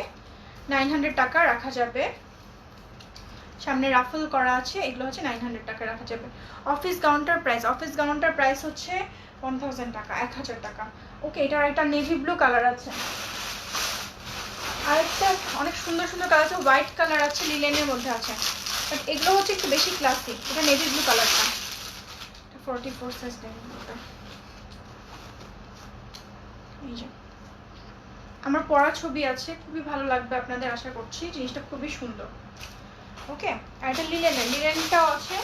900 টাকা রাখা যাবে, সামনে রাফল করা আছে, এগুলো হচ্ছে 900 টাকা রাখা যাবে। অফিস গাউনটার প্রাইস হচ্ছে 1000 টাকা, 1000 টাকা। ওকে, এটার একটা নেভি ব্লু কালার আছে, আরেকটা অনেক সুন্দর সুন্দর কালার আছে, হোয়াইট কালার আছে, লিলেনের মধ্যে আছে, বাট এগুলো হচ্ছে একটু বেশি ক্লাসিক। এটা নেভি ব্লু কালারটা, 44 সাইজ নেভি ব্লুটা। এই যে আমার পরা ছবি আছে, খুবই ভালো লাগবে আপনাদের, আশা করছি। জিনিসটা খুবই সুন্দর। ওকে, আর এটা লিলেনটাও আছে,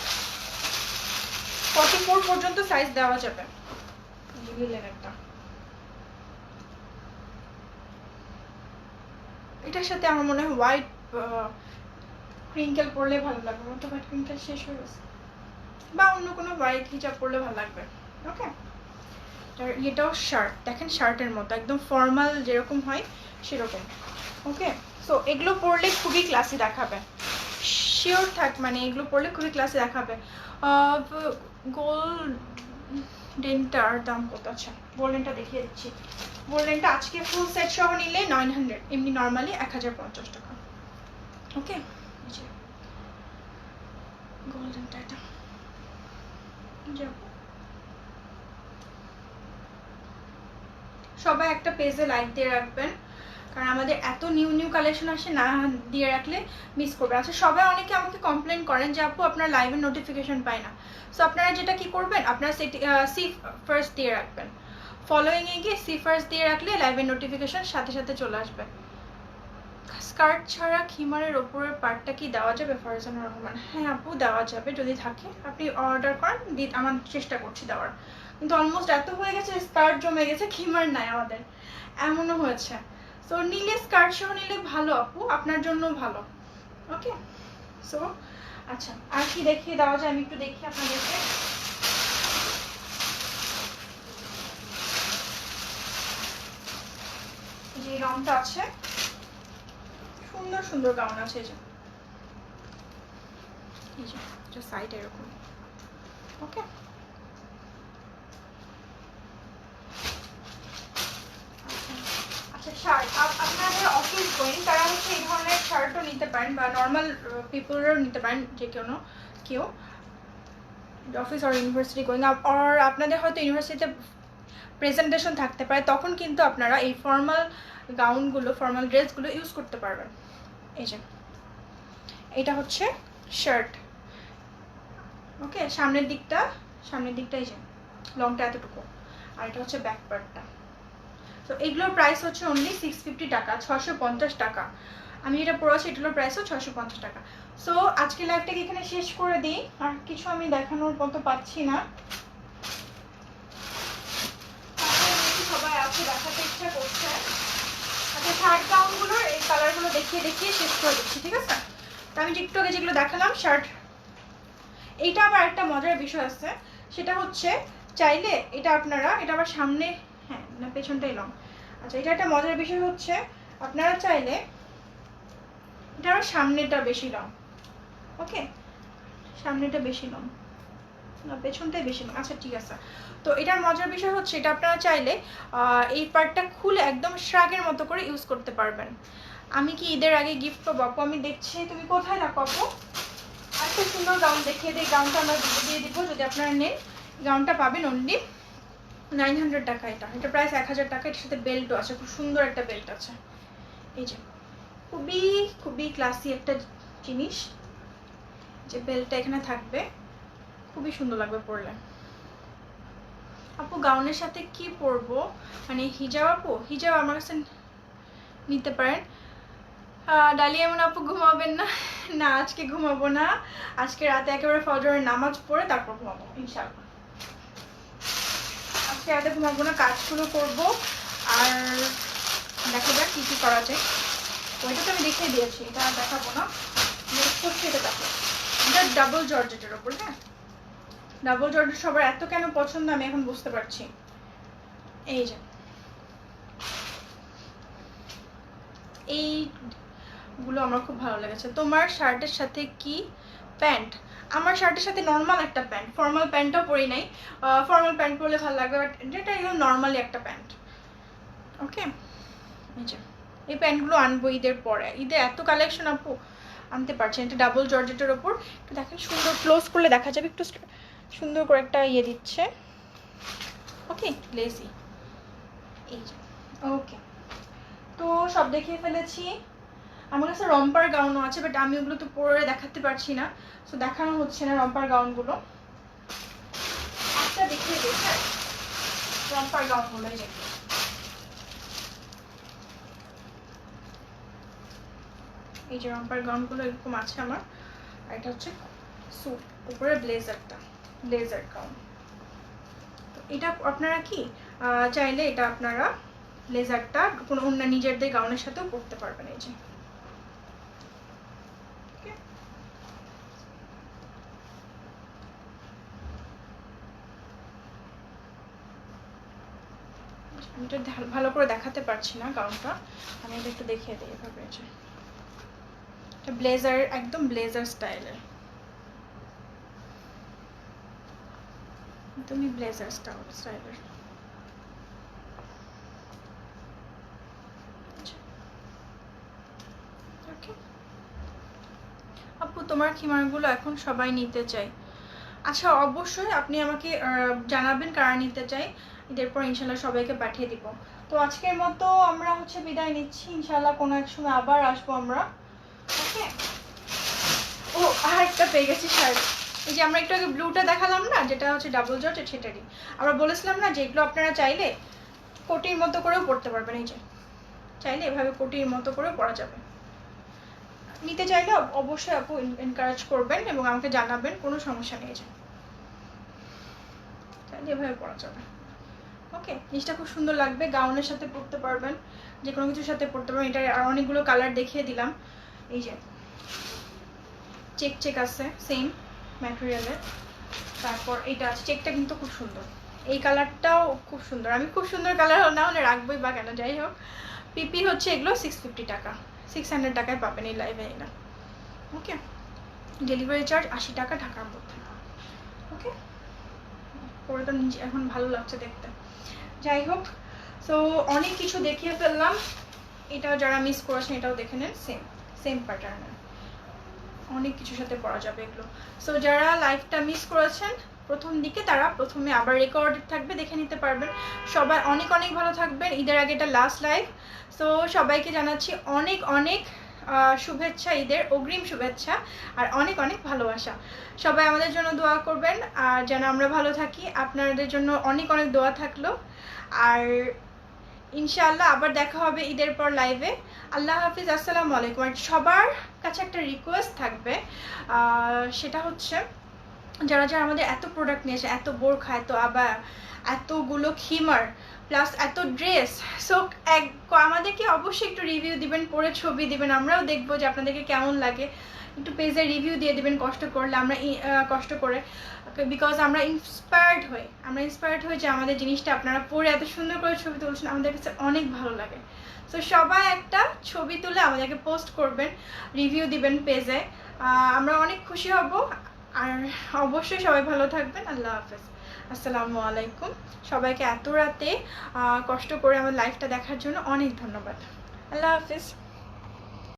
44 পর্যন্ত সাইজ দেওয়া যাবে। লিলেনেরটা, এটার সাথে আমার মনে হয় হোয়াইট ক্রিঙ্কেল পরলে ভালো লাগবে, আমার তো হোয়াইট ক্রিঙ্কেল শেষ হয়ে গেছে, বা অন্য কোনো হোয়াইট হিজাব পরলে ভালো লাগবে। ওকে, এটাও শার্ট, দেখেন শার্টের মতো একদম ফর্মাল যেরকম হয় সেরকম। ওকে, সো এগুলো পরলে খুবই ক্লাসি দেখাবে, শিওর থাক, মানে এগুলো পরলে খুবই ক্লাসি দেখাবে। গোল্ডেনটার দাম কত? আছে গোল্ডেনটা দেখিয়ে দিচ্ছি। গোল্ডেনটা আজকে ফুল সেট সহ নিলে 900, এমনি নর্মালি 1050 টাকা। ওকে, গোল্ডেনটা এটা সবাই একটা পেজে লাইক দিয়ে রাখবেন, কারণ আমাদের এত নিউ নিউ কালেকশন আসে, না দিয়ে রাখলে মিস করবে। আচ্ছা, সবাই অনেকে আমাকে কমপ্লেন করেন যে আপু আপনার লাইভের নোটিফিকেশন পায় না। সো আপনারা যেটা কি করবেন, আপনারা সি ফার্স্ট দিয়ে রাখবেন, ফলোয়িংয়ে গিয়ে সি ফার্স্ট দিয়ে রাখলে লাইভের নোটিফিকেশন সাথে সাথে চলে আসবে। স্কার্ট ছাড়া খিমারের ওপরের পার্টটা কি দেওয়া যাবে? ফারজানা রহমান, হ্যাঁ আপু দেওয়া যাবে, যদি থাকে আপনি অর্ডার করেন, আমার চেষ্টা করছি দেওয়ার, কিন্তু অলমোস্ট এত হয়ে গেছে, স্কার্ট জমে গেছে, খিমার নাই আমাদের, এমনও হয়েছে। সো নিলে স্কার্ট সহ নিলে ভালো আপু, আপনার জন্য ভালো। ওকে, সো আচ্ছা, আর কি দেখিয়ে দেওয়া যায়, আমি একটু দেখি আপনাদেরকে। যে রংটা আছে, সুন্দর সুন্দর গাউন আছে, এই যে সাইড এরকম। ওকে, আচ্ছা শার্ট, আপনাদের অফিস গোয়িং তারা হচ্ছে এই ধরনের শার্টও নিতে পারেন, বা নর্মাল পিপলরাও নিতে পারেন, যে কেউ অফিস আর ইউনিভার্সিটি গোয়িং, আর আপনাদের হয়তো ইউনিভার্সিটিতে প্রেজেন্টেশন থাকতে পারে, তখন কিন্তু আপনারা এই ফর্মাল গাউনগুলো, ফর্মাল ড্রেসগুলো ইউজ করতে পারবেন। এই যে এটা হচ্ছে শার্ট। ওকে, সামনের দিকটা এই যে লংটা এতটুকু, আর এটা হচ্ছে ব্যাক পার্টটা। তো এগুলোর প্রাইস হচ্ছে অনলি 650 টাকা, 650 টাকা। আমি যেটা পড়েছি এটার প্রাইসও 650 টাকা। সো আজকে লাইভটাকে এখানে শেষ করে দিই, আর কিছু আমি দেখানোর মতো পাচ্ছি না, সবাই আছে দেখাতে ইচ্ছা করছে। আচ্ছা, শার্ট গাউনগুলোর এই কালারগুলো দেখিয়ে শেষ করে দিচ্ছি, ঠিক আছে? তো আমি একটু আগে যেগুলো দেখালাম শার্ট, এইটা আবার একটা মজার বিষয় আছে, সেটা হচ্ছে চাইলে এটা আপনারা, এটা আবার সামনে, হ্যাঁ না পেছনটাই লং। আচ্ছা, এটা একটা মজার বিষয় হচ্ছে, আপনারা চাইলে এটা আবার সামনেটা বেশি লং। ওকে, সামনেটা বেশি লং না পেছনটাই বেশি লং। আচ্ছা ঠিক আছে, তো এটার মজার বিষয় হচ্ছে এটা আপনারা চাইলে এই পার্টটা খুলে একদম শ্রাগের মতো করে ইউজ করতে পারবেন। আমি কি ঈদের আগে গিফট পাবো আপু? আমি দেখছি তুমি কোথায় রাখো আপু। আরেকটা সুন্দর গাউন দেখিয়ে দিই, গাউনটা আমরা দিয়ে দিব, যদি আপনারা নেন গাউনটা পাবেন অনলি 900 টাকা। এটা প্রাইস 1000 টাকা, এটার সাথে বেল্টও আছে, খুব সুন্দর একটা বেল্ট আছে। এই যে খুবই খুবই ক্লাসি একটা জিনিস, যে বেল্টটা এখানে থাকবে, খুবই সুন্দর লাগবে পরলে। আপু গাউনের সাথে কি পরবো, মানে হিজাব? আপু হিজাব আমার কাছে নিতে পারেন। ডালিয়া এমন আপু ঘুমাবেন না? না আজকে ঘুমাবো না, আজকে রাতে একেবারে ফজরের নামাজ পড়ে তারপর ঘুমাবো ইনশাআল্লাহ। আজকে রাতে ঘুমাবো না, কাজগুলো করবো, আর দেখা যাক কি কি করা যায়। ওইটা তো আমি দেখিয়ে দিয়েছি, এটা আর দেখাবো না। নেক্সট হচ্ছে এটা, দেখো এটা ডাবল জর্জেটের ওপর। হ্যাঁ, ডাবল জর্জেট সবার এত কেন পছন্দ আমি এখন বুঝতে পারছি। এই যে এইগুলো আমার খুব ভালো লেগেছে। তোমার শার্টের সাথে কি প্যান্ট? আমার শার্টের সাথে নর্মাল একটা প্যান্ট, ফর্মাল প্যান্টও পরি নাই। ফর্মাল প্যান্ট পরলে ভালো লাগবে, বাট এটা নর্মালি একটা প্যান্ট। ওকে, এই প্যান্টগুলো আনবো ঈদের পরে। ঈদে এত কালেকশন আপু, আনতে পারছেন। এটা ডাবল জর্জেটের ওপর, একটু দেখেন সুন্দর, ক্লোজ করলে দেখা যাবে, একটু সুন্দর করে একটা ইয়ে দিচ্ছে। ওকে, লেসি। এই যে ওকে, তো সব দেখিয়ে ফেলেছি। আমার কাছে রম্পার গাউনও আছে, বাট আমি ওগুলো তো পরে দেখাতে পারছি না, সো দেখানো হচ্ছে না রম্পার গাউনগুলো। একটা দেখিয়ে দিই, হ্যাঁ, রম্পার গাউনগুলো। এই যে এই যে রম্পার গাউনগুলো এরকম আছে আমার। আর এটা হচ্ছে স্যুট, উপরে ব্লেজারটা, ব্লেজার গাউন। তো এটা আপনারা কি চাইলে এটা আপনারা ব্লেজারটা কোনো অন্য নিজেদের গাউনের সাথেও পরতে পারবেন। এই যে আমি এটা ভালো করে দেখাতে পারছি না গাউনটা, আমি এটা একটু দেখিয়ে দিই এভাবে। এই যে এটা ব্লেজার, একদম ব্লেজার স্টাইলের, একদমই ব্লেজার স্টাইলের। আপু তোমার খিমারগুলো এখন সবাই নিতে চাই। আচ্ছা, অবশ্যই আপনি আমাকে জানাবেন কারা নিতে চাই, ঈদের পর ইনশাল্লাহ সবাইকে পাঠিয়ে দিব। তো আজকের মতো আমরা হচ্ছে বিদায় নিচ্ছি, ইনশাল্লাহ কোনো এক সময় আবার আসবো আমরা। ওকে, ও আর একটা পেয়ে গেছি শার্ট। এই যে আমরা একটু আগে ব্লুটা দেখালাম না, যেটা হচ্ছে ডাবল জর্জেট, সেটারই আমরা বলেছিলাম না যে এগুলো আপনারা চাইলে কোটির মতো করেও পরতে পারবেন। এই যে চাইলে এভাবে কোটির মতো করেও পরা যাবে। নিতে চাইলে অবশ্যই আপু এনকারেজ করবেন এবং আমাকে জানাবেন, কোনো সমস্যা নেই। যে চাইলে এভাবে পরা যাবে। ওকে, জিনিসটা খুব সুন্দর লাগবে, গাউনের সাথে পরতে পারবেন, যে কোনো কিছুর সাথে পরতে পারবেন। এটা আর অনেকগুলো কালার দেখিয়ে দিলাম। এই যে চেক চেক আছে সেম ম্যাটেরিয়ালের, তারপর এইটা আছে, চেকটা কিন্তু খুব সুন্দর, এই কালারটাও খুব সুন্দর। আমি খুব সুন্দর কালার না হলে রাখবোই বা কেন, যাই হোক। পিপি হচ্ছে এগুলো 650 টাকা, 600 টাকায় পাবেন এই লাইভে এটা। ওকে, ডেলিভারি চার্জ 80 টাকা ঢাকার মধ্যে। ওকে, পরে তো নিজে এখন ভালো লাগছে দেখতে। যাই হোক, সো অনেক কিছু দেখিয়ে ফেললাম। এটাও যারা মিস করেছেন এটাও দেখে নেন, সেম সেম প্যাটার্নের, অনেক কিছুর সাথে পরা যাবে এগুলো। সো যারা লাইভটা মিস করেছেন প্রথম দিকে, তারা প্রথমে আবার রেকর্ডেড থাকবে, দেখে নিতে পারবেন। সবাই অনেক অনেক ভালো থাকবেন, ঈদের আগে এটা লাস্ট লাইভ। সো সবাইকে জানাচ্ছি অনেক অনেক শুভেচ্ছা, ঈদের অগ্রিম শুভেচ্ছা আর অনেক অনেক ভালোবাসা। সবাই আমাদের জন্য দোয়া করবেন আর যেন আমরা ভালো থাকি, আপনাদের জন্য অনেক অনেক দোয়া থাকলো। আর ইনশাআল্লাহ আবার দেখা হবে ঈদের পর লাইভে। আল্লাহ হাফিজ, আসসালামু আলাইকুম। আর সবার কাছে একটা রিকোয়েস্ট থাকবে, সেটা হচ্ছে যারা যারা আমাদের এত প্রোডাক্ট নিয়েছে, এত বোরখা, এত আবায়া, এতগুলো খিমার, প্লাস এত ড্রেস, সো আমাদেরকে অবশ্যই একটু রিভিউ দিবেন, পরে ছবি দিবেন, আমরাও দেখবো যে আপনাদেরকে কেমন লাগে। একটু পেজে রিভিউ দিয়ে দিবেন কষ্ট করলে, আমরা কষ্ট করে, বিকজ আমরা ইন্সপায়ার্ড হই যে আমাদের জিনিসটা আপনারা পরে এত সুন্দর করে ছবি তুলছেন, আমাদের কাছে অনেক ভালো লাগে। সো সবাই একটা ছবি তুলে আমাদেরকে পোস্ট করবেন, রিভিউ দিবেন পেজে, আমরা অনেক খুশি হব। আর অবশ্যই সবাই ভালো থাকবেন। আল্লাহ হাফেজ, আসসালামু আলাইকুম। সবাইকে এত রাতে কষ্ট করে আমার লাইভটা দেখার জন্য অনেক ধন্যবাদ। আল্লাহ হাফেজ।